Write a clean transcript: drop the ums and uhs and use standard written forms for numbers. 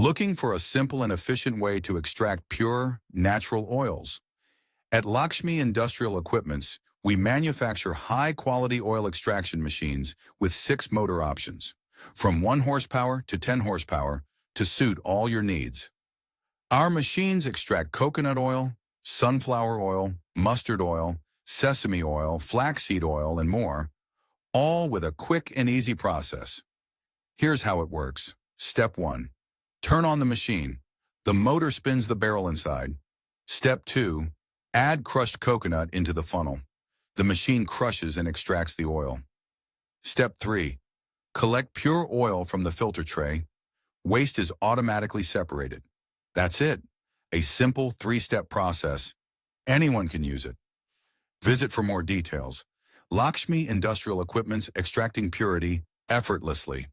Looking for a simple and efficient way to extract pure, natural oils? At Lakshmi Industrial Equipments, we manufacture high-quality oil extraction machines with 6 motor options, from 1 horsepower to 10 horsepower, to suit all your needs. Our machines extract coconut oil, sunflower oil, mustard oil, sesame oil, flaxseed oil, and more, all with a quick and easy process. Here's how it works. Step 1. Turn on the machine. The motor spins the barrel inside. Step 2. Add crushed coconut into the funnel. The machine crushes and extracts the oil. Step 3. Collect pure oil from the filter tray. Waste is automatically separated. That's it. A simple 3-step process. Anyone can use it. Visit for more details. Lakshmi Industrial Equipments, extracting purity effortlessly.